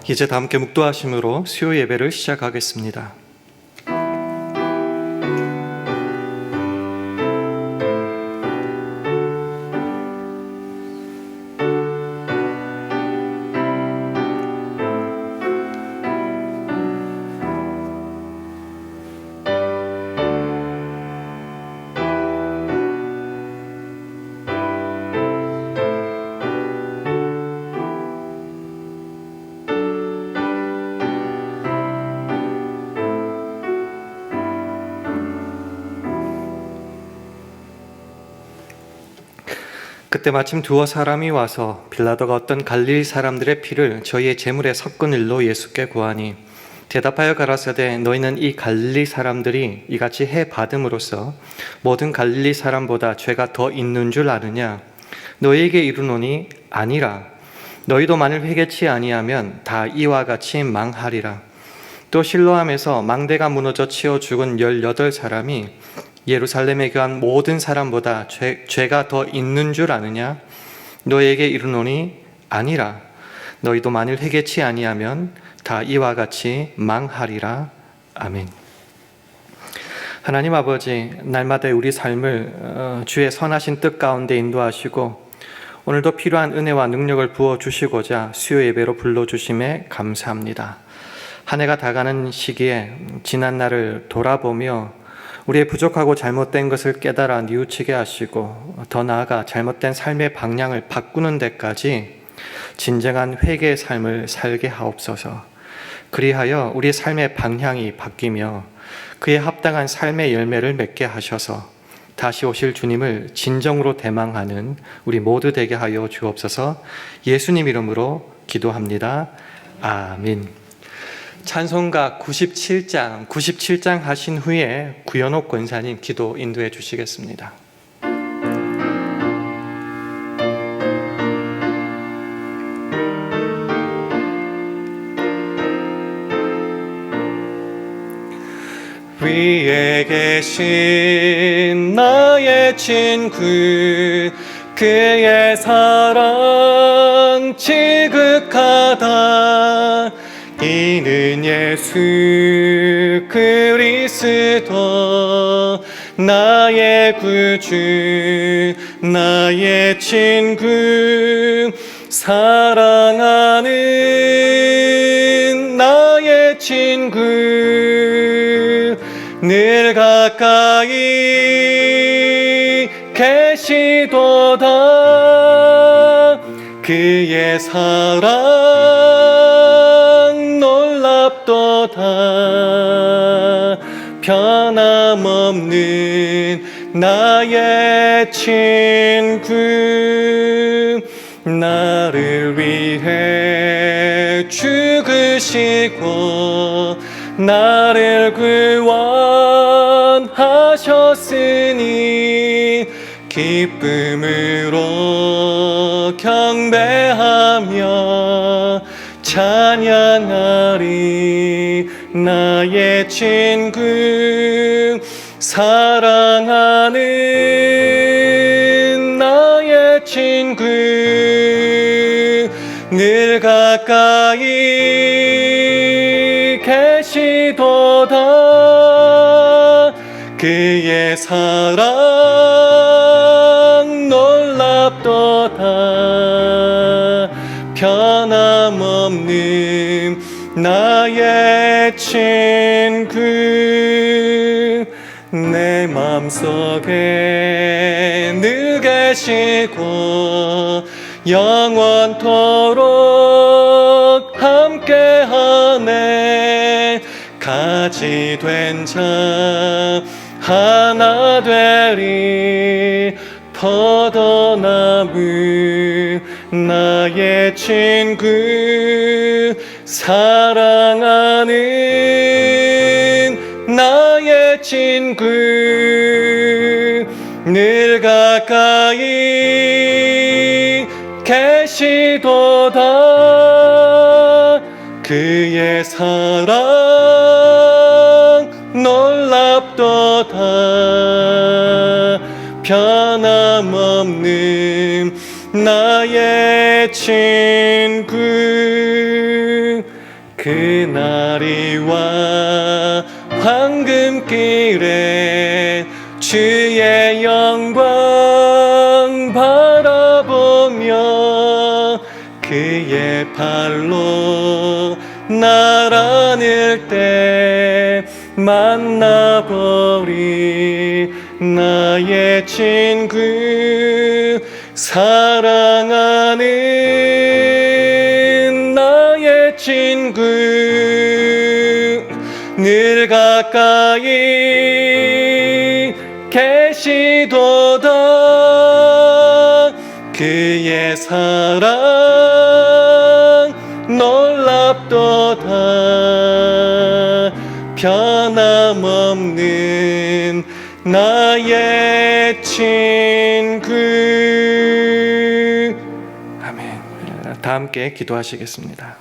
이제 다 함께 묵도하심으로 수요 예배를 시작하겠습니다. 그때 마침 두어 사람이 와서 빌라도가 어떤 갈릴리 사람들의 피를 저희의 제물에 섞은 일로 예수께 고하니 대답하여 가라사대 너희는 이 갈릴리 사람들이 이같이 해 받음으로써 모든 갈릴리 사람보다 죄가 더 있는 줄 아느냐? 너희에게 이르노니 아니라. 너희도 만일 회개치 아니하면 다 이와 같이 망하리라. 또 실로암에서 망대가 무너져 치어 죽은 18사람이 예루살렘에 거한 모든 사람보다 죄가 더 있는 줄 아느냐? 너에게 이르노니 아니라. 너희도 만일 회개치 아니하면 다 이와 같이 망하리라. 아멘. 하나님 아버지, 날마다 우리 삶을 주의 선하신 뜻 가운데 인도하시고 오늘도 필요한 은혜와 능력을 부어주시고자 수요 예배로 불러주심에 감사합니다. 한 해가 다가는 시기에 지난 날을 돌아보며 우리의 부족하고 잘못된 것을 깨달아 뉘우치게 하시고 더 나아가 잘못된 삶의 방향을 바꾸는 데까지 진정한 회개의 삶을 살게 하옵소서. 그리하여 우리 삶의 방향이 바뀌며 그에 합당한 삶의 열매를 맺게 하셔서 다시 오실 주님을 진정으로 대망하는 우리 모두 되게 하여 주옵소서. 예수님 이름으로 기도합니다. 아멘. 찬송가 97장 하신 후에 구현옥 권사님 기도 인도해 주시겠습니다. 위에 계신 나의 친구, 그의 사랑 지극하다. 이는 예수 그리스도 나의 구주, 나의 친구, 사랑하는 나의 친구, 늘 가까이 계시도다. 그의 사랑 놀랍도다. 변함없는 나의 친구, 나를 위해 죽으시고 나를 구원하셨으니 기쁨으로 경배하며 찬양하리. 나의 친구, 사랑하는 나의 친구, 늘 가까이 계시도다. 그의 사랑 놀랍도다. 변함없는 나의 친구, 내 맘속에 늘 계시고 영원토록 함께하네. 가지 된 자 하나 되리. 포도나무 나의 친구, 사랑하는 나의 친구, 늘 가까이 계시도다. 그의 사랑 놀랍도다. 변함없는 나의 친구, 그날이와 황금길에 주의 영광 바라보며 그의 발로 날 안을 때 만나보리. 나의 친구 사랑하는 나의 친구 늘 가까이 계시도다. 그의 사랑 놀랍도다. 변함없는 나의 친구. 아멘. 다 함께 기도하시겠습니다.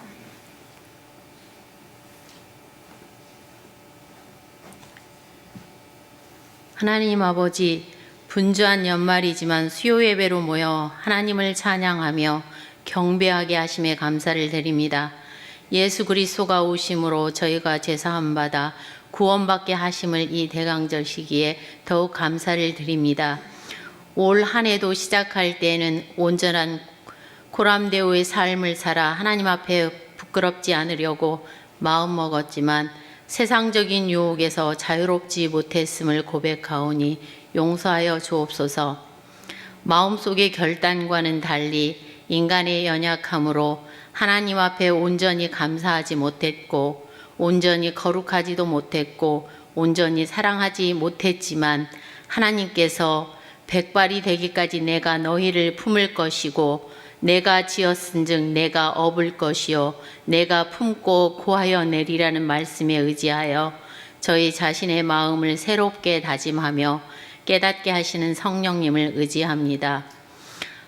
하나님 아버지, 분주한 연말이지만 수요 예배로 모여 하나님을 찬양하며 경배하게 하심에 감사를 드립니다. 예수 그리스도가 오심으로 저희가 죄사함 받아 구원받게 하심을 이 대강절 시기에 더욱 감사를 드립니다. 올 한 해도 시작할 때에는 온전한 고람대오의 삶을 살아 하나님 앞에 부끄럽지 않으려고 마음먹었지만 세상적인 유혹에서 자유롭지 못했음을 고백하오니 용서하여 주옵소서. 마음속의 결단과는 달리 인간의 연약함으로 하나님 앞에 온전히 감사하지 못했고 온전히 거룩하지도 못했고 온전히 사랑하지 못했지만 하나님께서 백발이 되기까지 내가 너희를 품을 것이고 내가 지었은즉 내가 업을 것이요 내가 품고 고하여 내리라는 말씀에 의지하여 저희 자신의 마음을 새롭게 다짐하며 깨닫게 하시는 성령님을 의지합니다.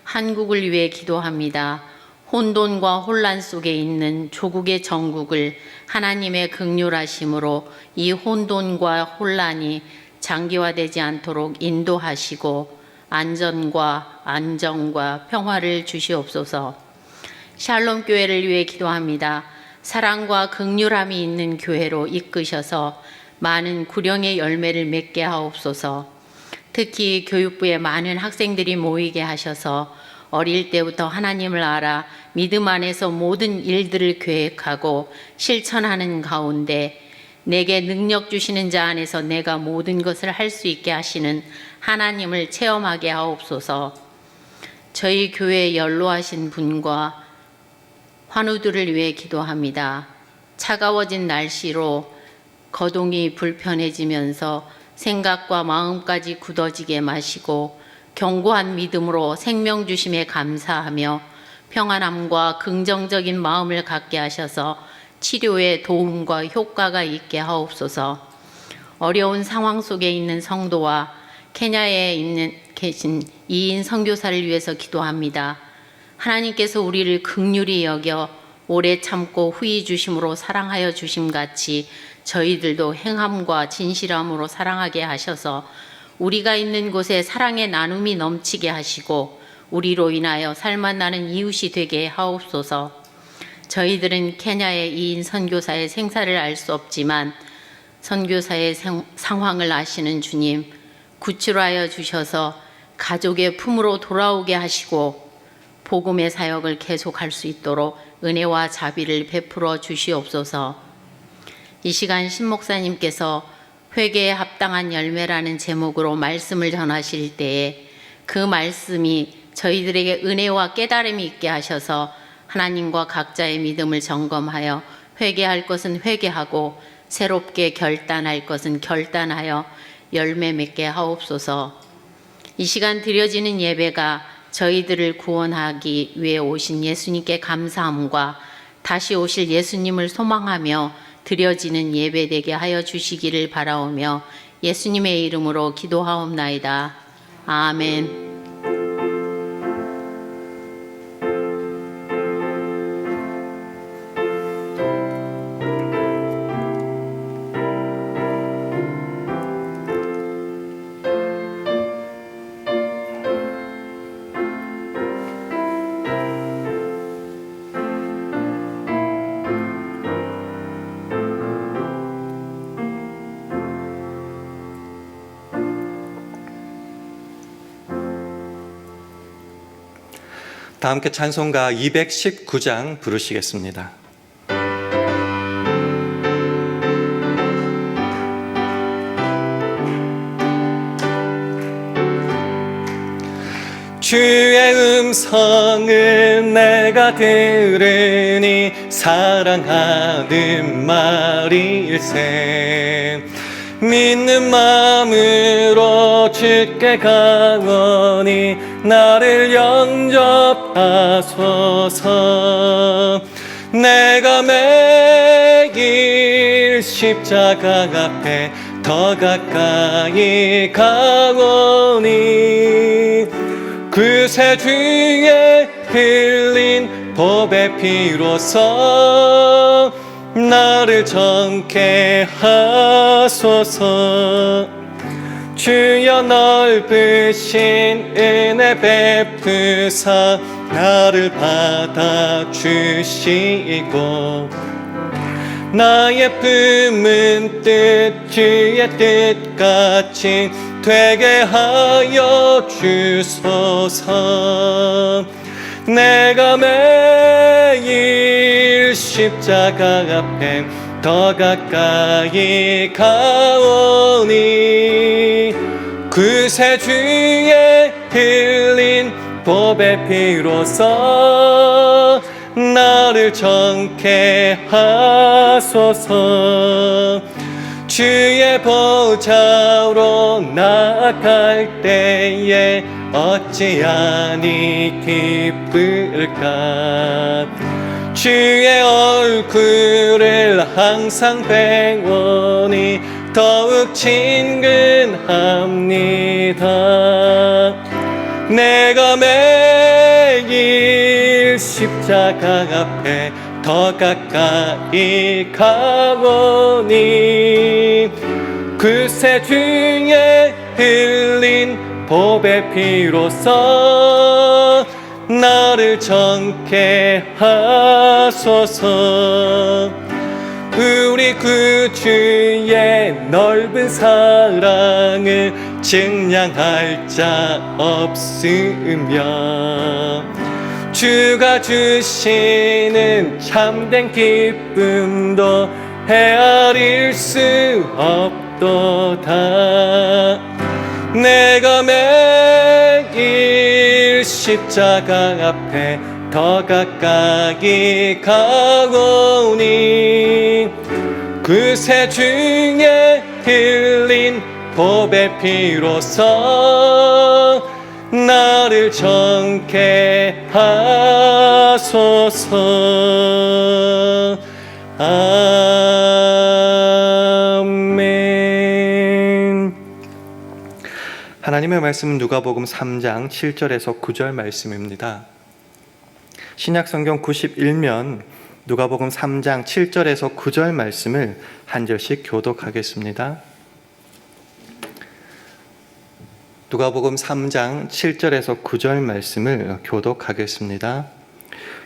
한국을 위해 기도합니다. 혼돈과 혼란 속에 있는 조국의 정국을 하나님의 긍휼하심으로 이 혼돈과 혼란이 장기화되지 않도록 인도하시고 안전과 안정과 평화를 주시옵소서. 샬롬 교회를 위해 기도합니다. 사랑과 긍휼함이 있는 교회로 이끄셔서 많은 구령의 열매를 맺게 하옵소서. 특히 교육부에 많은 학생들이 모이게 하셔서 어릴 때부터 하나님을 알아 믿음 안에서 모든 일들을 계획하고 실천하는 가운데 내게 능력 주시는 자 안에서 내가 모든 것을 할 수 있게 하시는 하나님을 체험하게 하옵소서. 저희 교회에 연로하신 분과 환우들을 위해 기도합니다. 차가워진 날씨로 거동이 불편해지면서 생각과 마음까지 굳어지게 마시고 견고한 믿음으로 생명 주심에 감사하며 평안함과 긍정적인 마음을 갖게 하셔서 치료에 도움과 효과가 있게 하옵소서. 어려운 상황 속에 있는 성도와 케냐에 계신 이인 선교사를 위해서 기도합니다. 하나님께서 우리를 긍휼히 여겨 오래 참고 후히 주심으로 사랑하여 주심같이 저희들도 행함과 진실함으로 사랑하게 하셔서 우리가 있는 곳에 사랑의 나눔이 넘치게 하시고 우리로 인하여 살맛나는 이웃이 되게 하옵소서. 저희들은 케냐의 이인 선교사의 생사를 알 수 없지만 선교사의 상황을 아시는 주님, 구출하여 주셔서 가족의 품으로 돌아오게 하시고 복음의 사역을 계속할 수 있도록 은혜와 자비를 베풀어 주시옵소서. 이 시간 신목사님께서 회개에 합당한 열매라는 제목으로 말씀을 전하실 때에 그 말씀이 저희들에게 은혜와 깨달음이 있게 하셔서 하나님과 각자의 믿음을 점검하여 회개할 것은 회개하고 새롭게 결단할 것은 결단하여 열매 맺게 하옵소서. 이 시간 드려지는 예배가 저희들을 구원하기 위해 오신 예수님께 감사함과 다시 오실 예수님을 소망하며 드려지는 예배되게 하여 주시기를 바라오며 예수님의 이름으로 기도하옵나이다. 아멘. 다 함께 찬송가 219장 부르시겠습니다. 주의 음성을 내가 들으니 사랑하는 말일세. 믿는 마음으로 주께 가오니 나를 영접하소서. 내가 매일 십자가 앞에 더 가까이 가오니 그새 주의 흘린 보배 피로써 나를 정케 하소서. 주여 넓으신 은혜 베푸사 나를 받아주시고 나의 품은 뜻 주의 뜻같이 되게 하여 주소서. 내가 매일 십자가 앞에 더 가까이 가오니 그새 주의 흘린 보배 피로써 나를 정케 하소서. 주의 보좌로 나아갈 때에 어찌하니 기쁠까. 주의 얼굴을 항상 배우니 더욱 친근합니다. 내가 매일 십자가 앞에 더 가까이 가오니 그새 주의 흘린 보배 피로써 나를 정케 하소서. 우리 구주의 넓은 사랑을 증량할 자 없으며 주가 주시는 참된 기쁨도 헤아릴 수 없도다. 내가 매일 십자가 앞에 더 가까이 가오니 그새 주의 흘린 보배 피로써 나를 정케 하소서. 아멘. 하나님의 말씀은 누가복음 3장 7절에서 9절 말씀입니다. 신약성경 91면 누가복음 3장 7절에서 9절 말씀을 한 절씩 교독하겠습니다. 누가복음 3장 7절에서 9절 말씀을 교독하겠습니다.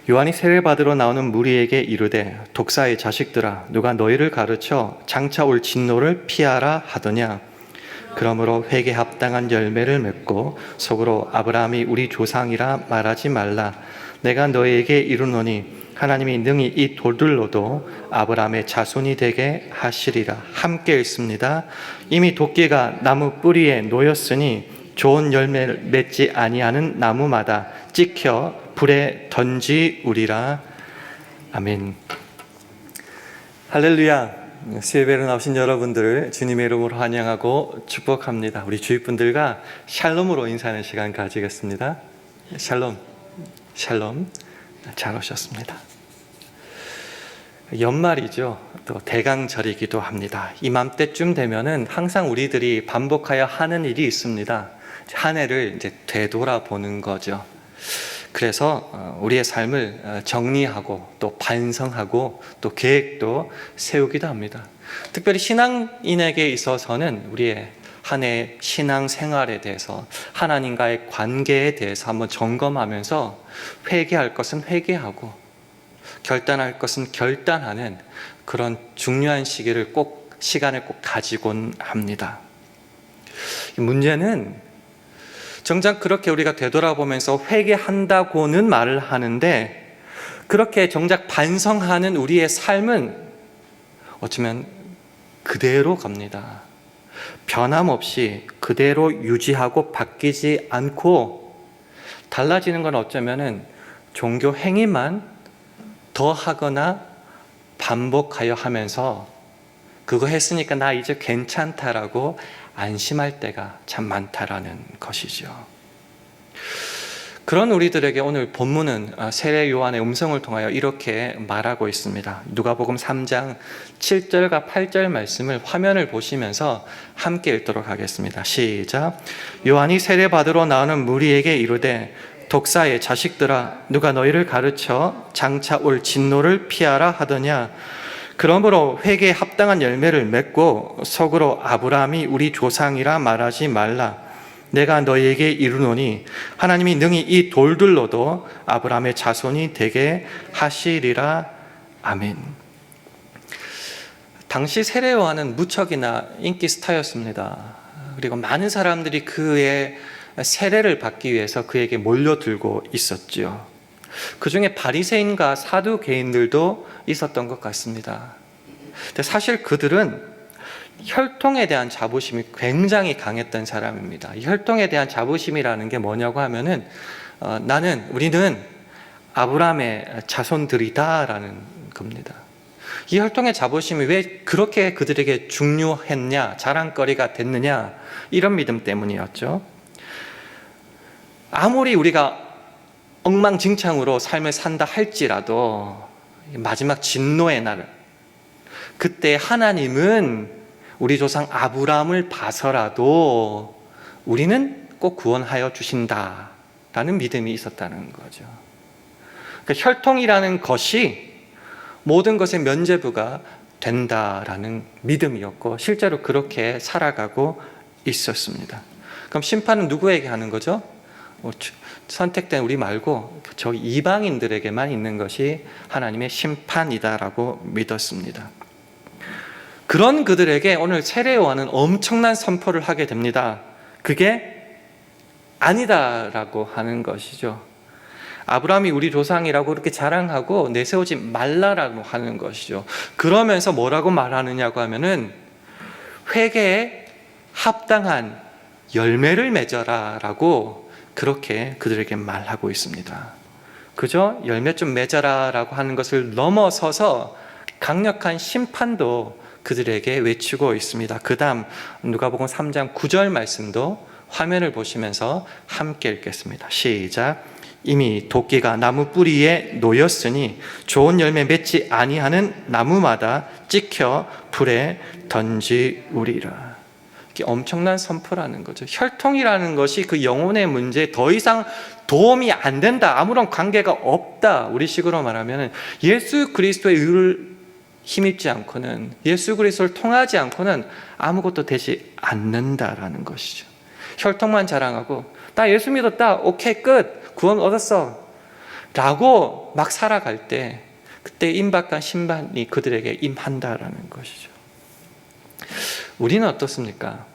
요한이 세례받으러 나오는 무리에게 이르되 독사의 자식들아 누가 너희를 가르쳐 장차 올 진노를 피하라 하더냐. 그러므로 회개에 합당한 열매를 맺고 속으로 아브라함이 우리 조상이라 말하지 말라. 내가 너희에게 이르노니 하나님이 능히 이 돌들로도 아브라함의 자손이 되게 하시리라. 함께 읽습니다. 이미 도끼가 나무 뿌리에 놓였으니 좋은 열매를 맺지 아니하는 나무마다 찍혀 불에 던지우리라. 아멘. 할렐루야. 수요예배로 나오신 여러분들을 주님의 이름으로 환영하고 축복합니다. 우리 주위 분들과 샬롬으로 인사하는 시간 가지겠습니다. 샬롬, 샬롬. 잘 오셨습니다. 연말이죠. 또 대강절이기도 합니다. 이맘때쯤 되면은 항상 우리들이 반복하여 하는 일이 있습니다. 한 해를 이제 되돌아보는 거죠. 그래서 우리의 삶을 정리하고 또 반성하고 또 계획도 세우기도 합니다. 특별히 신앙인에게 있어서는 우리의 한 해 신앙 생활에 대해서 하나님과의 관계에 대해서 한번 점검하면서 회개할 것은 회개하고 결단할 것은 결단하는 그런 중요한 시간을 꼭 가지곤 합니다. 문제는 정작 그렇게 우리가 되돌아보면서 회개한다고는 말을 하는데 그렇게 정작 반성하는 우리의 삶은 어쩌면 그대로 갑니다. 변함없이 그대로 유지하고 바뀌지 않고 달라지는 건 어쩌면은 종교 행위만 더 하거나 반복하여 하면서 그거 했으니까 나 이제 괜찮다라고 안심할 때가 참 많다라는 것이죠. 그런 우리들에게 오늘 본문은 세례 요한의 음성을 통하여 이렇게 말하고 있습니다. 누가복음 3장 7절과 8절 말씀을 화면을 보시면서 함께 읽도록 하겠습니다. 시작. 요한이 세례받으러 나오는 무리에게 이르되 독사의 자식들아 누가 너희를 가르쳐 장차 올 진노를 피하라 하더냐. 그러므로 회개에 합당한 열매를 맺고 속으로 아브라함이 우리 조상이라 말하지 말라. 내가 너희에게 이르노니 하나님이 능히 이 돌들로도 아브라함의 자손이 되게 하시리라. 아멘. 당시 세례 요한은 무척이나 인기 스타였습니다. 그리고 많은 사람들이 그의 세례를 받기 위해서 그에게 몰려들고 있었죠. 그 중에 바리새인과 사두개인들도 있었던 것 같습니다. 근데 사실 그들은 혈통에 대한 자부심이 굉장히 강했던 사람입니다. 이 혈통에 대한 자부심이라는 게 뭐냐고 하면은 우리는 아브라함의 자손들이다라는 겁니다. 이 혈통의 자부심이 왜 그렇게 그들에게 중요했냐, 자랑거리가 됐느냐, 이런 믿음 때문이었죠. 아무리 우리가 엉망진창으로 삶을 산다 할지라도 마지막 진노의 날, 그때 하나님은 우리 조상 아브라함을 봐서라도 우리는 꼭 구원하여 주신다라는 믿음이 있었다는 거죠. 그러니까 혈통이라는 것이 모든 것의 면죄부가 된다라는 믿음이었고 실제로 그렇게 살아가고 있었습니다. 그럼 심판은 누구에게 하는 거죠? 선택된 우리 말고 저 이방인들에게만 있는 것이 하나님의 심판이다라고 믿었습니다. 그런 그들에게 오늘 세례 요한은 엄청난 선포를 하게 됩니다. 그게 아니다라고 하는 것이죠. 아브라함이 우리 조상이라고 그렇게 자랑하고 내세우지 말라라고 하는 것이죠. 그러면서 뭐라고 말하느냐고 하면은 회개에 합당한 열매를 맺어라라고 그렇게 그들에게 말하고 있습니다. 그저 열매 좀 맺어라라고 하는 것을 넘어서서 강력한 심판도 그들에게 외치고 있습니다. 그 다음 누가복음 3장 9절 말씀도 화면을 보시면서 함께 읽겠습니다. 시작. 이미 도끼가 나무 뿌리에 놓였으니 좋은 열매 맺지 아니하는 나무마다 찍혀 불에 던지우리라. 이게 엄청난 선포라는 거죠. 혈통이라는 것이 그 영혼의 문제에 더 이상 도움이 안 된다, 아무런 관계가 없다. 우리식으로 말하면 예수 그리스도의 의를 힘입지 않고는, 예수 그리스도를 통하지 않고는 아무것도 되지 않는다라는 것이죠. 혈통만 자랑하고 나 예수 믿었다, 오케이 끝, 구원 얻었어 라고 막 살아갈 때 그때 임박한 심판이 그들에게 임한다라는 것이죠. 우리는 어떻습니까?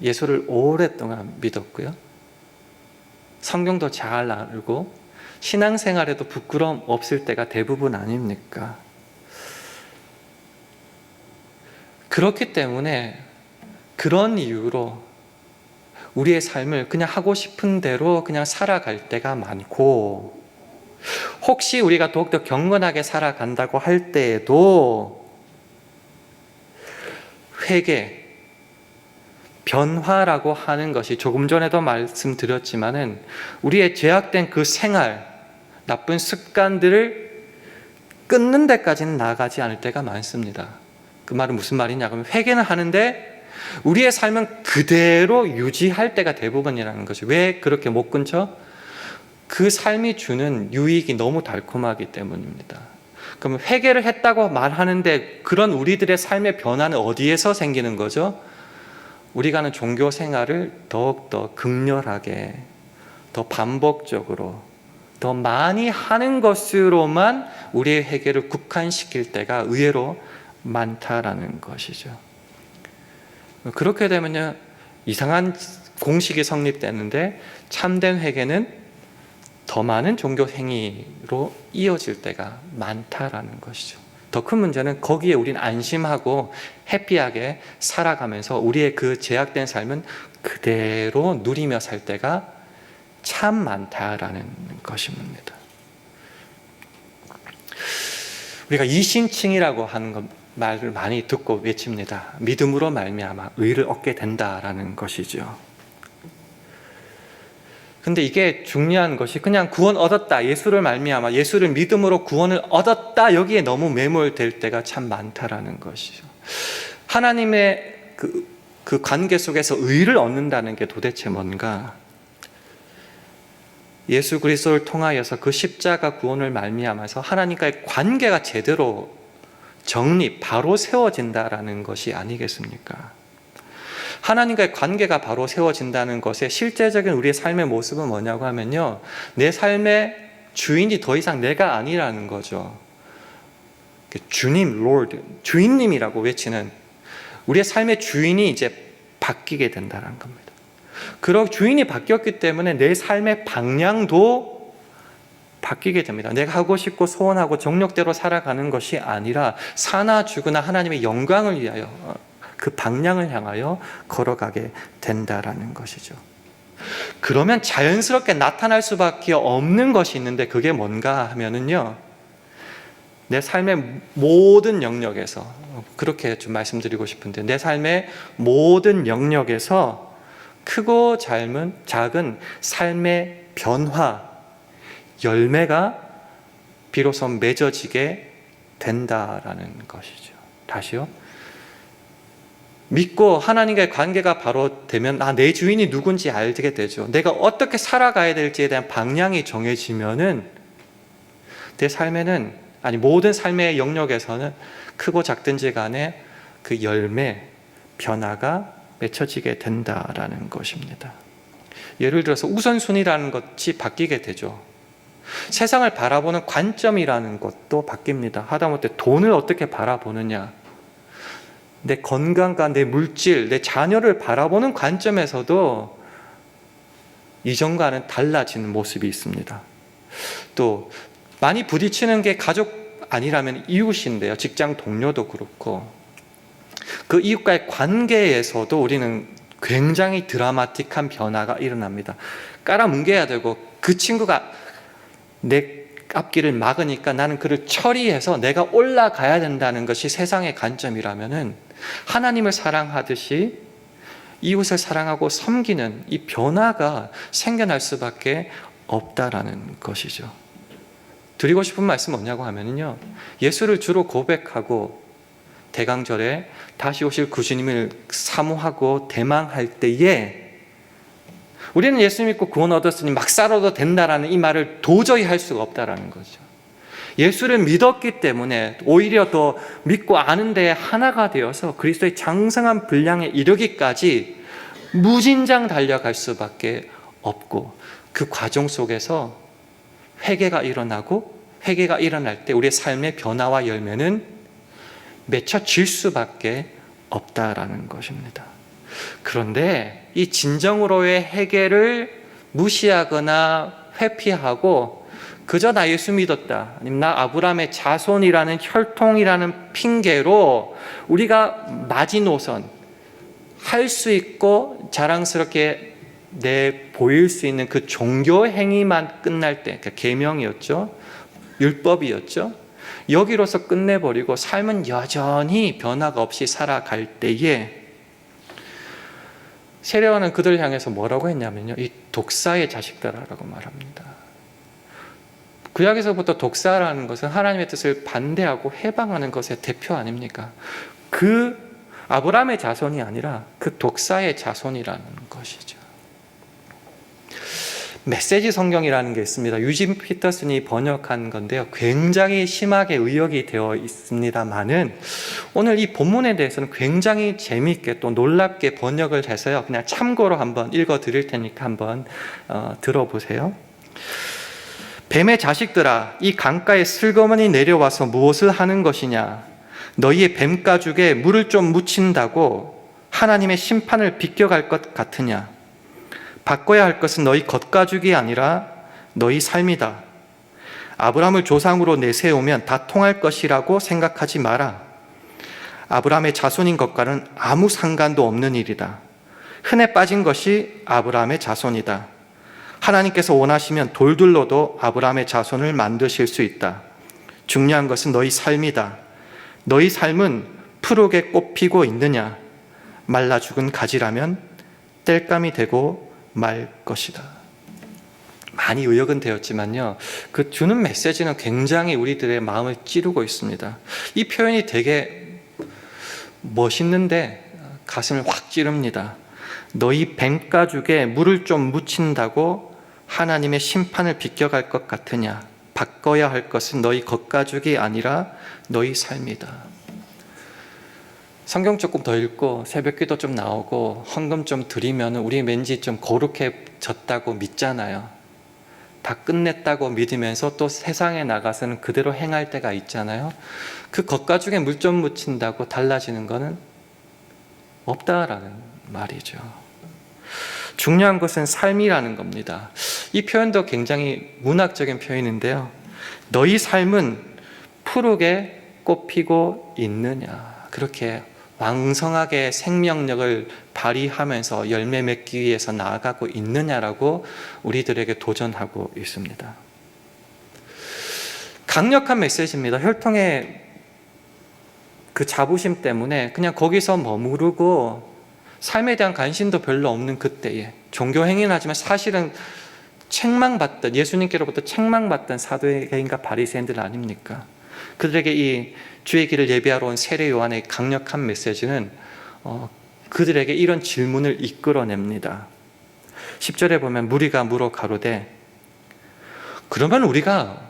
예수를 오랫동안 믿었고요, 성경도 잘 알고 신앙생활에도 부끄러움 없을 때가 대부분 아닙니까? 그렇기 때문에 그런 이유로 우리의 삶을 그냥 하고 싶은 대로 그냥 살아갈 때가 많고, 혹시 우리가 더욱더 경건하게 살아간다고 할 때에도 회개, 변화라고 하는 것이 조금 전에도 말씀드렸지만은 우리의 죄악된 그 생활, 나쁜 습관들을 끊는 데까지는 나아가지 않을 때가 많습니다. 그 말은 무슨 말이냐 그러면 회개는 하는데 우리의 삶은 그대로 유지할 때가 대부분이라는 거죠. 왜 그렇게 못 끊죠? 그 삶이 주는 유익이 너무 달콤하기 때문입니다. 그러면 회개를 했다고 말하는데 그런 우리들의 삶의 변화는 어디에서 생기는 거죠? 우리가 하는 종교 생활을 더욱더 극렬하게, 더 반복적으로, 더 많이 하는 것으로만 우리의 회개를 국한시킬 때가 의외로 많다라는 것이죠. 그렇게 되면요, 이상한 공식이 성립되는데 참된 회개는 더 많은 종교 행위로 이어질 때가 많다라는 것이죠. 더 큰 문제는 거기에 우리는 안심하고 해피하게 살아가면서 우리의 그 제약된 삶은 그대로 누리며 살 때가 참 많다라는 것입니다. 우리가 이신칭이라고 하는 것 말을 많이 듣고 외칩니다. 믿음으로 말미암아 의를 얻게 된다라는 것이죠. 근데 이게 중요한 것이 그냥 구원 얻었다, 예수를 말미암아 예수를 믿음으로 구원을 얻었다, 여기에 너무 매몰될 때가 참 많다라는 것이죠. 하나님의 그 관계 속에서 의를 얻는다는 게 도대체 뭔가? 예수 그리스도를 통하여서 그 십자가 구원을 말미암아서 하나님과의 관계가 제대로 정립, 바로 세워진다라는 것이 아니겠습니까? 하나님과의 관계가 바로 세워진다는 것의 실제적인 우리의 삶의 모습은 뭐냐고 하면요, 내 삶의 주인이 더 이상 내가 아니라는 거죠. 주님, Lord, 주인님이라고 외치는 우리의 삶의 주인이 이제 바뀌게 된다는 겁니다. 그리고 주인이 바뀌었기 때문에 내 삶의 방향도 바뀌게 됩니다. 내가 하고 싶고 소원하고 정욕대로 살아가는 것이 아니라 사나 죽으나 하나님의 영광을 위하여 그 방향을 향하여 걸어가게 된다라는 것이죠. 그러면 자연스럽게 나타날 수밖에 없는 것이 있는데 그게 뭔가 하면은요, 내 삶의 모든 영역에서, 그렇게 좀 말씀드리고 싶은데, 내 삶의 모든 영역에서 크고 작은 삶의 변화, 열매가 비로소 맺어지게 된다라는 것이죠. 다시요. 믿고 하나님과의 관계가 바로 되면 내 주인이 누군지 알게 되죠. 내가 어떻게 살아가야 될지에 대한 방향이 정해지면은 내 삶에는, 모든 삶의 영역에서는 크고 작든지 간에 그 열매, 변화가 맺혀지게 된다라는 것입니다. 예를 들어서 우선순위라는 것이 바뀌게 되죠. 세상을 바라보는 관점이라는 것도 바뀝니다. 하다못해 돈을 어떻게 바라보느냐, 내 건강과 내 물질, 내 자녀를 바라보는 관점에서도 이전과는 달라지는 모습이 있습니다. 또 많이 부딪히는 게 가족 아니라면 이웃인데요. 직장 동료도 그렇고, 그 이웃과의 관계에서도 우리는 굉장히 드라마틱한 변화가 일어납니다. 깔아뭉개야 되고, 그 친구가 내 앞길을 막으니까 나는 그를 처리해서 내가 올라가야 된다는 것이 세상의 관점이라면은, 하나님을 사랑하듯이 이웃을 사랑하고 섬기는 이 변화가 생겨날 수밖에 없다라는 것이죠. 드리고 싶은 말씀은 뭐냐고 하면요, 예수를 주로 고백하고 대강절에 다시 오실 구주님을 사모하고 대망할 때에 우리는 예수 믿고 구원 얻었으니 막 살아도 된다라는 이 말을 도저히 할 수가 없다라는 거죠. 예수를 믿었기 때문에 오히려 더 믿고 아는 데에 하나가 되어서 그리스도의 장성한 분량에 이르기까지 무진장 달려갈 수밖에 없고, 그 과정 속에서 회개가 일어나고, 회개가 일어날 때 우리의 삶의 변화와 열매는 맺혀질 수밖에 없다라는 것입니다. 그런데 이 진정으로의 회개를 무시하거나 회피하고 그저 나 예수 믿었다, 아니면 나 아브라함의 자손이라는 혈통이라는 핑계로 우리가 마지노선 할 수 있고 자랑스럽게 보일 수 있는 그 종교 행위만 끝날 때, 그러니까 계명이었죠, 율법이었죠, 여기로서 끝내버리고 삶은 여전히 변화가 없이 살아갈 때에 세례요한은 그들 향해서 뭐라고 했냐면요, 이 독사의 자식들아라고 말합니다. 구약에서부터 독사라는 것은 하나님의 뜻을 반대하고 해방하는 것의 대표 아닙니까? 그 아브라함의 자손이 아니라 그 독사의 자손이라는 것이죠. 메시지 성경이라는 게 있습니다. 유진 피터슨이 번역한 건데요, 굉장히 심하게 의역이 되어 있습니다만은 오늘 이 본문에 대해서는 굉장히 재미있게 또 놀랍게 번역을 해서요, 그냥 참고로 한번 읽어 드릴 테니까 한번 들어보세요. 뱀의 자식들아, 이 강가에 슬그머니 내려와서 무엇을 하는 것이냐? 너희의 뱀가죽에 물을 좀 묻힌다고 하나님의 심판을 비껴갈 것 같으냐? 바꿔야 할 것은 너희 겉가죽이 아니라 너희 삶이다. 아브라함을 조상으로 내세우면 다 통할 것이라고 생각하지 마라. 아브라함의 자손인 것과는 아무 상관도 없는 일이다. 흔해 빠진 것이 아브라함의 자손이다. 하나님께서 원하시면 돌들로도 아브라함의 자손을 만드실 수 있다. 중요한 것은 너희 삶이다. 너희 삶은 푸르게 꽃 피고 있느냐? 말라 죽은 가지라면 땔감이 되고 말 것이다. 많이 의역은 되었지만요, 그 주는 메시지는 굉장히 우리들의 마음을 찌르고 있습니다. 이 표현이 되게 멋있는데 가슴을 확 찌릅니다. 너희 뱀가죽에 물을 좀 묻힌다고 하나님의 심판을 비껴갈 것 같으냐? 바꿔야 할 것은 너희 겉가죽이 아니라 너희 삶이다. 성경 조금 더 읽고 새벽기도 좀 나오고 헌금 좀 드리면 우리 왠지 좀 거룩해졌다고 믿잖아요. 다 끝냈다고 믿으면서 또 세상에 나가서는 그대로 행할 때가 있잖아요. 그 겉가죽에 물 좀 묻힌다고 달라지는 것은 없다라는 말이죠. 중요한 것은 삶이라는 겁니다. 이 표현도 굉장히 문학적인 표현인데요. 너희 삶은 푸르게 꽃피고 있느냐? 그렇게 왕성하게 생명력을 발휘하면서 열매 맺기 위해서 나아가고 있느냐라고 우리들에게 도전하고 있습니다. 강력한 메시지입니다. 혈통의 그 자부심 때문에 그냥 거기서 머무르고 삶에 대한 관심도 별로 없는 그때에 종교 행위는 하지만 사실은 책망받던, 예수님께로부터 책망받던 사도행전과 바리새인들 아닙니까? 그들에게 이 주의 길을 예비하러 온 세례 요한의 강력한 메시지는 그들에게 이런 질문을 이끌어냅니다. 10절에 보면 무리가 물어 가로되 그러면 우리가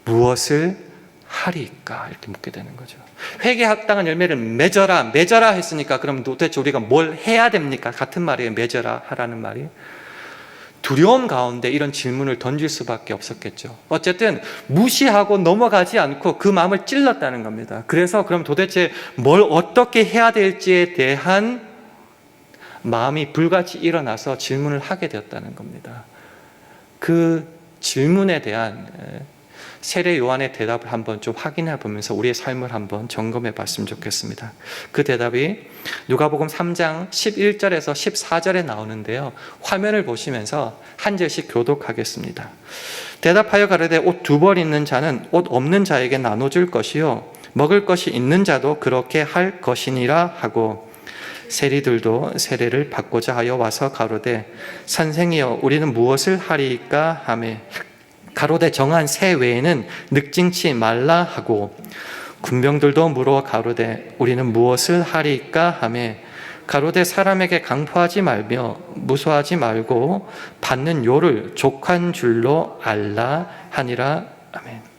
무엇을 하리까? 이렇게 묻게 되는 거죠. 회개에 합당한 열매를 맺어라 했으니까 그럼 도대체 우리가 뭘 해야 됩니까? 같은 말이에요. 맺어라 하라는 말이. 두려움 가운데 이런 질문을 던질 수밖에 없었겠죠. 어쨌든 무시하고 넘어가지 않고 그 마음을 찔렀다는 겁니다. 그래서 그럼 도대체 뭘 어떻게 해야 될지에 대한 마음이 불같이 일어나서 질문을 하게 되었다는 겁니다. 그 질문에 대한 세례 요한의 대답을 한번 좀 확인해 보면서 우리의 삶을 한번 점검해 봤으면 좋겠습니다. 그 대답이 누가복음 3장 11절에서 14절에 나오는데요. 화면을 보시면서 한 절씩 교독하겠습니다. 대답하여 가로되 옷 두 벌 있는 자는 옷 없는 자에게 나눠줄 것이요 먹을 것이 있는 자도 그렇게 할 것이니라 하고 세리들도 세례를 받고자 하여 와서 가로되 선생이여 우리는 무엇을 하리이까 하매 가로되 정한 새 외에는 늑징치 말라 하고 군병들도 물어 가로되 우리는 무엇을 하리이까 하매 가로되 사람에게 강포하지 말며 무소하지 말고 받는 요를 족한 줄로 알라 하니라. 아멘.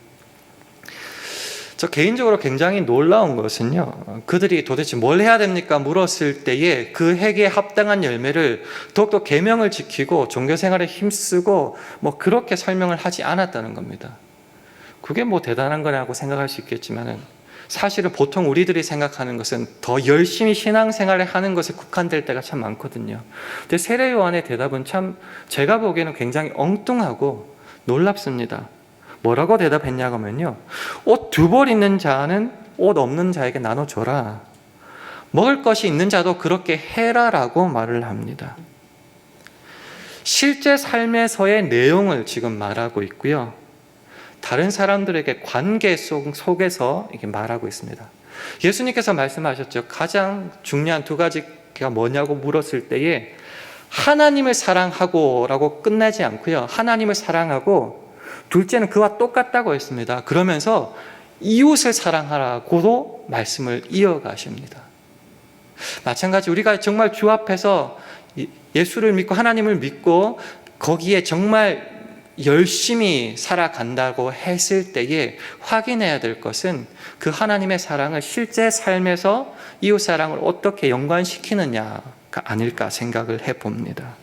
저 개인적으로 굉장히 놀라운 것은요, 그들이 도대체 뭘 해야 됩니까? 물었을 때에 그 회개에 합당한 열매를 더욱더 계명을 지키고 종교생활에 힘쓰고 뭐 그렇게 설명을 하지 않았다는 겁니다. 그게 뭐 대단한 거라고 생각할 수 있겠지만은 사실은 보통 우리들이 생각하는 것은 더 열심히 신앙생활을 하는 것에 국한될 때가 참 많거든요. 근데 세례 요한의 대답은 참 제가 보기에는 굉장히 엉뚱하고 놀랍습니다. 뭐라고 대답했냐고 하면요, 옷 두 벌 있는 자는 옷 없는 자에게 나눠줘라. 먹을 것이 있는 자도 그렇게 해라라고 말을 합니다. 실제 삶에서의 내용을 지금 말하고 있고요. 다른 사람들에게 관계 속에서 이렇게 말하고 있습니다. 예수님께서 말씀하셨죠. 가장 중요한 두 가지가 뭐냐고 물었을 때에 하나님을 사랑하고 라고 끝나지 않고요. 하나님을 사랑하고 둘째는 그와 똑같다고 했습니다. 그러면서 이웃을 사랑하라고도 말씀을 이어가십니다. 마찬가지 우리가 정말 주 앞에서 예수를 믿고 하나님을 믿고 거기에 정말 열심히 살아간다고 했을 때에 확인해야 될 것은 그 하나님의 사랑을 실제 삶에서 이웃 사랑을 어떻게 연관시키느냐가 아닐까 생각을 해봅니다.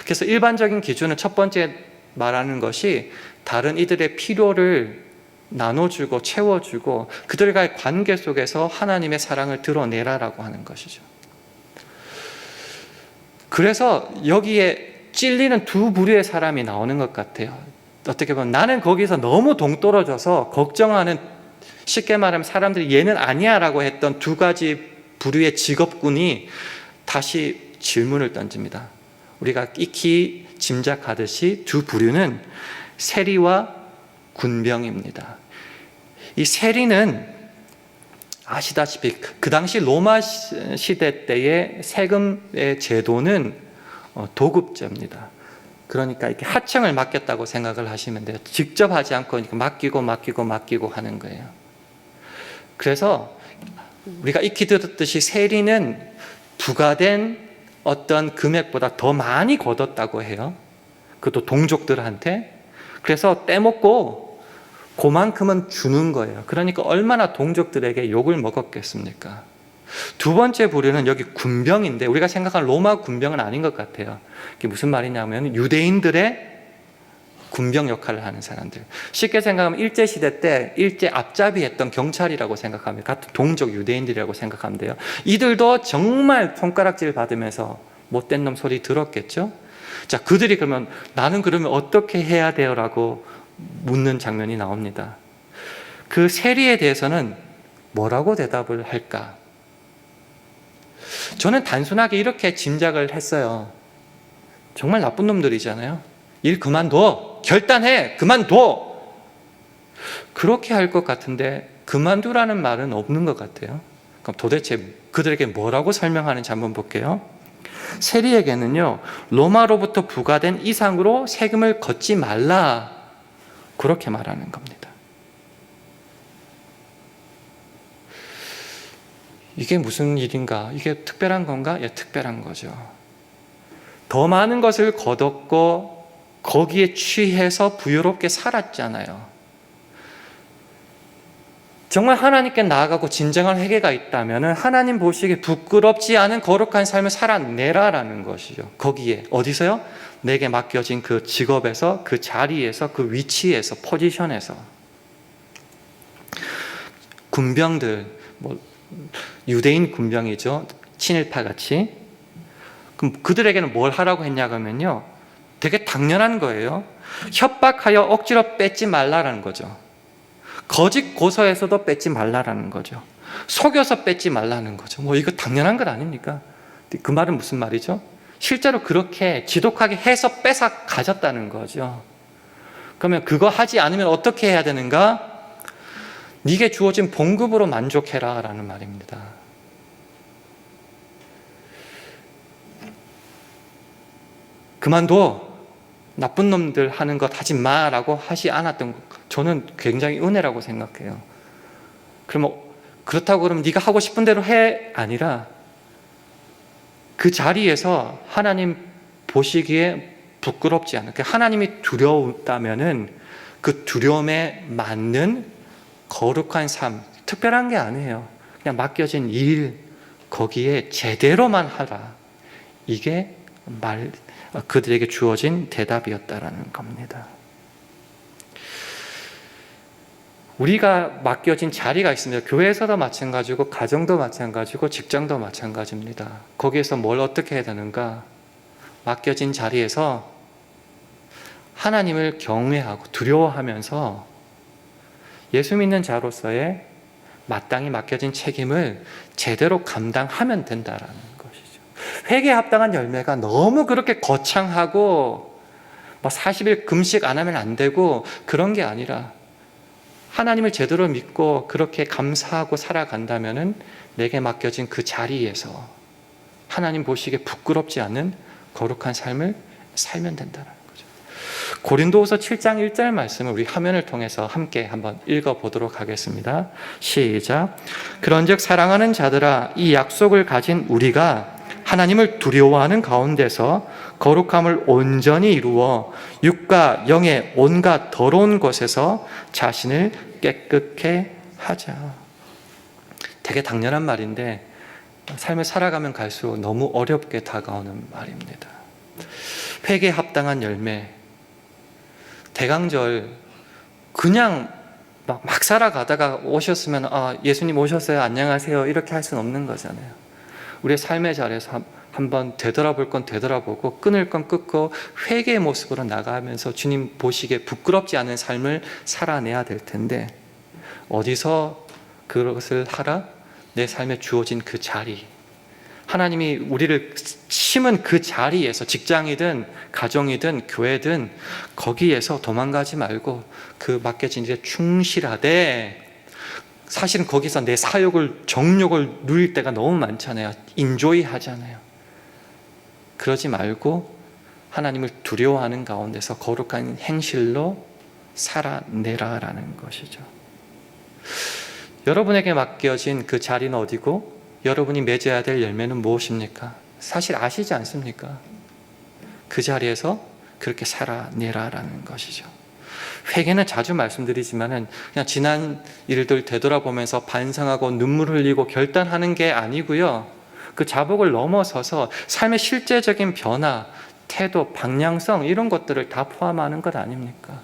그래서 일반적인 기준은 첫 번째 말하는 것이 다른 이들의 필요를 나눠주고 채워주고 그들과의 관계 속에서 하나님의 사랑을 드러내라라고 하는 것이죠. 그래서 여기에 찔리는 두 부류의 사람이 나오는 것 같아요. 어떻게 보면 나는 거기서 너무 동떨어져서 걱정하는, 쉽게 말하면 사람들이 얘는 아니야 라고 했던 두 가지 부류의 직업군이 다시 질문을 던집니다. 우리가 익히 짐작하듯이 두 부류는 세리와 군병입니다. 이 세리는 아시다시피 그 당시 로마 시대 때의 세금의 제도는 도급제입니다. 그러니까 이렇게 하청을 맡겼다고 생각을 하시면 돼요. 직접 하지 않고 맡기고 하는 거예요. 그래서 우리가 익히 들었듯이 세리는 부과된 어떤 금액보다 더 많이 거뒀다고 해요. 그것도 동족들한테. 그래서 떼먹고 그만큼은 주는 거예요. 그러니까 얼마나 동족들에게 욕을 먹었겠습니까? 두 번째 부류는 여기 군병인데 우리가 생각하는 로마 군병은 아닌 것 같아요. 이게 무슨 말이냐면 유대인들의 군병 역할을 하는 사람들. 쉽게 생각하면 일제시대 때 일제 앞잡이했던 경찰이라고 생각하면, 같은 동족 유대인들이라고 생각하면 돼요. 이들도 정말 손가락질 받으면서 못된 놈 소리 들었겠죠? 자, 그들이 그러면 나는 그러면 어떻게 해야 돼요? 라고 묻는 장면이 나옵니다. 그 세리에 대해서는 뭐라고 대답을 할까? 저는 단순하게 이렇게 짐작을 했어요. 정말 나쁜 놈들이잖아요. 일 그만둬. 결단해. 그만둬. 그렇게 할 것 같은데 그만두라는 말은 없는 것 같아요. 그럼 도대체 그들에게 뭐라고 설명하는지 한번 볼게요. 세리에게는요, 로마로부터 부과된 이상으로 세금을 걷지 말라, 그렇게 말하는 겁니다. 이게 무슨 일인가? 이게 특별한 건가? 예, 특별한 거죠. 더 많은 것을 거뒀고 거기에 취해서 부유롭게 살았잖아요. 정말 하나님께 나아가고 진정한 회개가 있다면 하나님 보시기에 부끄럽지 않은 거룩한 삶을 살아내라라는 것이죠. 거기에 어디서요? 내게 맡겨진 그 직업에서, 그 자리에서, 그 위치에서, 포지션에서. 군병들, 유대인 군병이죠. 친일파 같이. 그럼 그들에게는 뭘 하라고 했냐 그러면요, 되게 당연한 거예요. 협박하여 억지로 뺏지 말라라는 거죠. 거짓 고소해서도 뺏지 말라라는 거죠. 속여서 뺏지 말라는 거죠. 이거 당연한 것 아닙니까? 그 말은 무슨 말이죠? 실제로 그렇게 지독하게 해서 뺏어 가졌다는 거죠. 그러면 그거 하지 않으면 어떻게 해야 되는가? 네게 주어진 봉급으로 만족해라 라는 말입니다. 그만둬. 나쁜 놈들 하는 것 하지 마라고 하지 않았던 것, 저는 굉장히 은혜라고 생각해요. 그러면 그렇다고 그러면 네가 하고 싶은 대로 해 아니라 그 자리에서 하나님 보시기에 부끄럽지 않은, 하나님이 두려웠다면은 그 두려움에 맞는 거룩한 삶, 특별한 게 아니에요. 그냥 맡겨진 일 거기에 제대로만 하라. 이게 그들에게 주어진 대답이었다라는 겁니다. 우리가 맡겨진 자리가 있습니다. 교회에서도 마찬가지고 가정도 마찬가지고 직장도 마찬가지입니다. 거기에서 뭘 어떻게 해야 되는가? 맡겨진 자리에서 하나님을 경외하고 두려워하면서 예수 믿는 자로서의 마땅히 맡겨진 책임을 제대로 감당하면 된다라는 것이죠. 회개에 합당한 열매가 너무 그렇게 거창하고 40일 금식 안 하면 안 되고 그런 게 아니라 하나님을 제대로 믿고 그렇게 감사하고 살아간다면 내게 맡겨진 그 자리에서 하나님 보시기에 부끄럽지 않은 거룩한 삶을 살면 된다는 거죠. 고린도후서 7장 1절 말씀을 우리 화면을 통해서 함께 한번 읽어보도록 하겠습니다. 시작. 그런즉 사랑하는 자들아, 이 약속을 가진 우리가 하나님을 두려워하는 가운데서 거룩함을 온전히 이루어 육과 영의 온갖 더러운 것에서 자신을 깨끗게 하자. 되게 당연한 말인데 삶을 살아가면 갈수록 너무 어렵게 다가오는 말입니다. 회개에 합당한 열매, 대강절 그냥 막 살아가다가 오셨으면 예수님 오셨어요, 안녕하세요 이렇게 할 수는 없는 거잖아요. 우리의 삶의 자리에서 한번 되돌아볼 건 되돌아보고 끊을 건 끊고 회개의 모습으로 나가면서 주님 보시기에 부끄럽지 않은 삶을 살아내야 될 텐데, 어디서 그것을 하라? 내 삶에 주어진 그 자리, 하나님이 우리를 심은 그 자리에서, 직장이든 가정이든 교회든 거기에서 도망가지 말고 그 맡겨진 일에 충실하되, 사실은 거기서 내 사욕을, 정욕을 누릴 때가 너무 많잖아요. 인조이 하잖아요. 그러지 말고 하나님을 두려워하는 가운데서 거룩한 행실로 살아내라라는 것이죠. 여러분에게 맡겨진 그 자리는 어디고 여러분이 맺어야 될 열매는 무엇입니까? 사실 아시지 않습니까? 그 자리에서 그렇게 살아내라라는 것이죠. 회개는 자주 말씀드리지만은 그냥 지난 일들 되돌아보면서 반성하고 눈물 흘리고 결단하는 게 아니고요. 그 자복을 넘어서서 삶의 실제적인 변화, 태도, 방향성 이런 것들을 다 포함하는 것 아닙니까?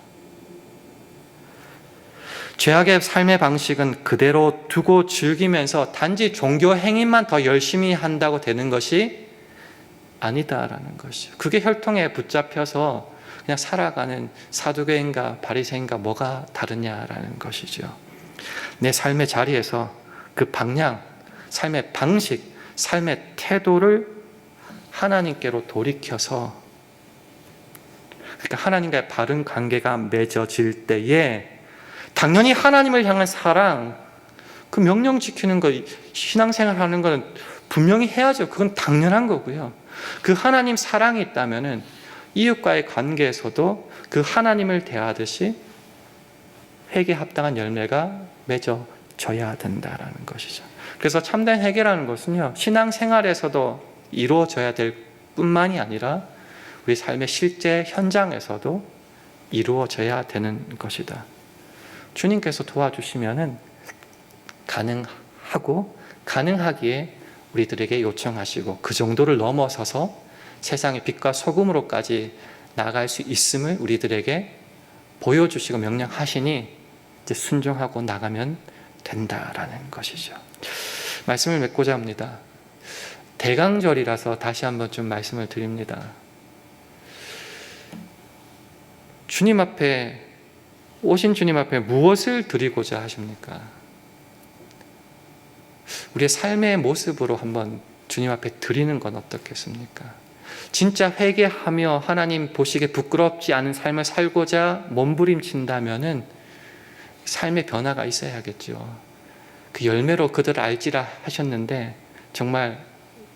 죄악의 삶의 방식은 그대로 두고 즐기면서 단지 종교 행위만 더 열심히 한다고 되는 것이 아니다라는 것이죠. 그게 혈통에 붙잡혀서 그냥 살아가는 사두개인가 바리새인가 뭐가 다르냐라는 것이죠. 내 삶의 자리에서 그 방향, 삶의 방식, 삶의 태도를 하나님께로 돌이켜서, 그러니까 하나님과의 바른 관계가 맺어질 때에 당연히 하나님을 향한 사랑, 그 명령 지키는 것, 신앙생활 하는 것은 분명히 해야죠. 그건 당연한 거고요. 그 하나님 사랑이 있다면은 이웃과의 관계에서도 그 하나님을 대하듯이 회개에 합당한 열매가 맺어져야 된다라는 것이죠. 그래서 참된 회개라는 것은요, 신앙생활에서도 이루어져야 될 뿐만이 아니라 우리 삶의 실제 현장에서도 이루어져야 되는 것이다. 주님께서 도와주시면은 가능하고 가능하기에 우리들에게 요청하시고 그 정도를 넘어서서 세상의 빛과 소금으로까지 나갈 수 있음을 우리들에게 보여주시고 명령하시니 이제 순종하고 나가면 된다라는 것이죠. 말씀을 맺고자 합니다. 대강절이라서 다시 한번 좀 말씀을 드립니다. 주님 앞에, 오신 주님 앞에 무엇을 드리고자 하십니까? 우리의 삶의 모습으로 한번 주님 앞에 드리는 건 어떻겠습니까? 진짜 회개하며 하나님 보시기에 부끄럽지 않은 삶을 살고자 몸부림친다면은 삶의 변화가 있어야겠죠. 그 열매로 그들을 알지라 하셨는데 정말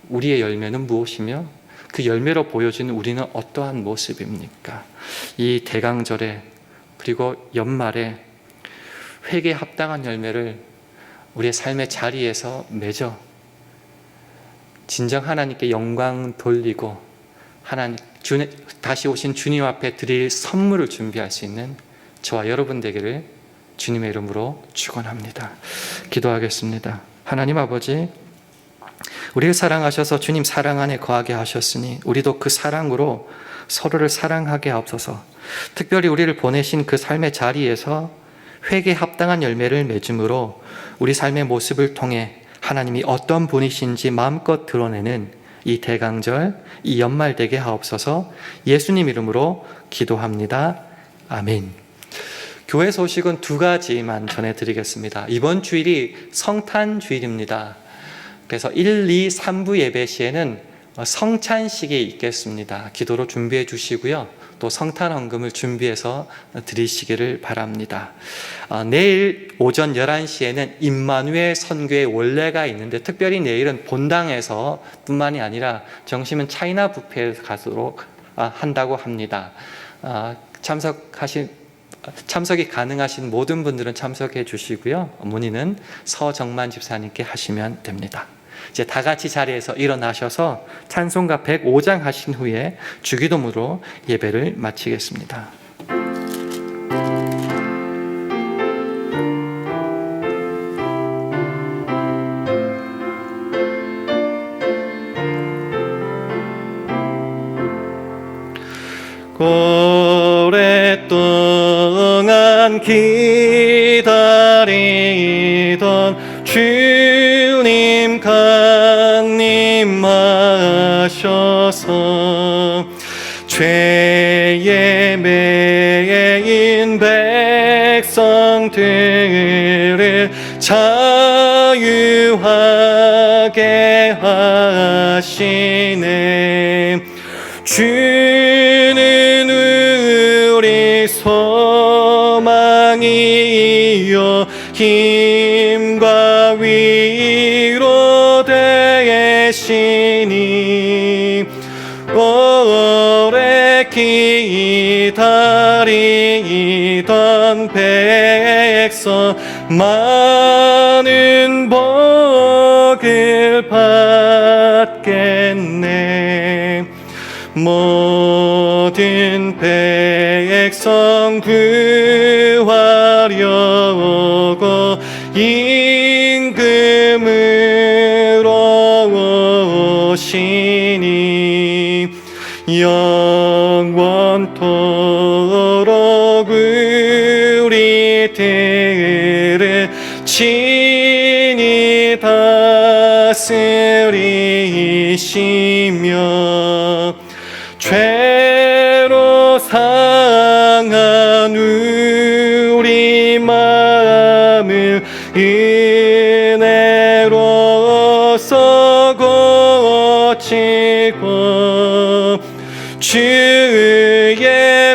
우리의 열매는 무엇이며 그 열매로 보여지는 우리는 어떠한 모습입니까? 이 대강절에 그리고 연말에 회개에 합당한 열매를 우리의 삶의 자리에서 맺어 진정 하나님께 영광 돌리고 다시 오신 주님 앞에 드릴 선물을 준비할 수 있는 저와 여러분 되기를 주님의 이름으로 축원합니다. 기도하겠습니다. 하나님 아버지, 우리를 사랑하셔서 주님 사랑 안에 거하게 하셨으니 우리도 그 사랑으로 서로를 사랑하게 하옵소서. 특별히 우리를 보내신 그 삶의 자리에서 회개에 합당한 열매를 맺음으로 우리 삶의 모습을 통해 하나님이 어떤 분이신지 마음껏 드러내는 이 대강절, 이 연말 되게 하옵소서. 예수님 이름으로 기도합니다. 아멘. 교회 소식은 두 가지만 전해드리겠습니다. 이번 주일이 성탄 주일입니다. 그래서 1, 2, 3부 예배 시에는 성찬식이 있겠습니다. 기도로 준비해 주시고요. 또 성탄 헌금을 준비해서 드리시기를 바랍니다. 내일 오전 11시에는 임마누엘 선교의 원래가 있는데 특별히 내일은 본당에서 뿐만이 아니라 정심은 차이나 뷔페에서 가도록 한다고 합니다. 참석이 가능하신 모든 분들은 참석해 주시고요. 문의는 서정만 집사님께 하시면 됩니다. 이제 다 같이 자리에서 일어나셔서 찬송가 105장 하신 후에 주기도문으로 예배를 마치겠습니다. 오랫동안 기다리던 주님 강림 하셔서 죄에 매인 백성들을 자유하게 하시네. 주는 우리 소망이요 힘과 위로 되시니 오래 기다리던 백성 많은 복을 받겠네. 모든 백성 구하려고 임금으로 오시니 영원토록 우리들을 친히 다스리시며 죄로 상한 우리 마음을 은혜로서 고치고 주의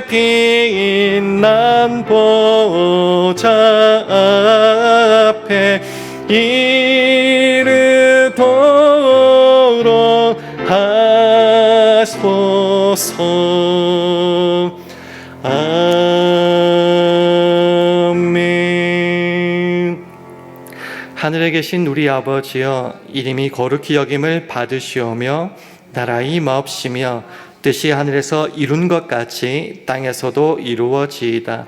빛난 보좌 앞에 이르도록 하소서. 아멘. 하늘에 계신 우리 아버지여, 이름이 거룩히 여김을 받으시오며 나라의 임하옵시며 뜻이 하늘에서 이룬 것 같이 땅에서도 이루어지이다.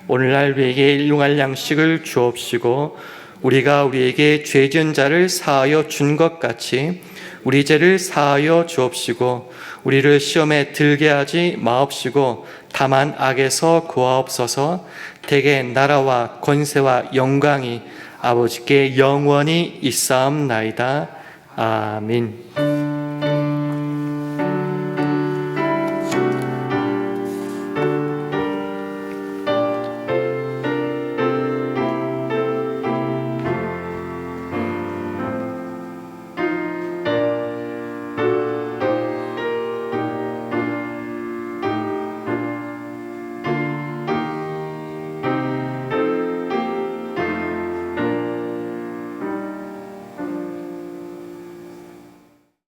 오늘날 우리에게 일용할 양식을 주옵시고 우리가 우리에게 죄 지은 자를 사하여 준 것 같이 우리 죄를 사하여 주옵시고 우리를 시험에 들게 하지 마옵시고 다만 악에서 구하옵소서. 대개 나라와 권세와 영광이 아버지께 영원히 있사옵나이다. 아멘.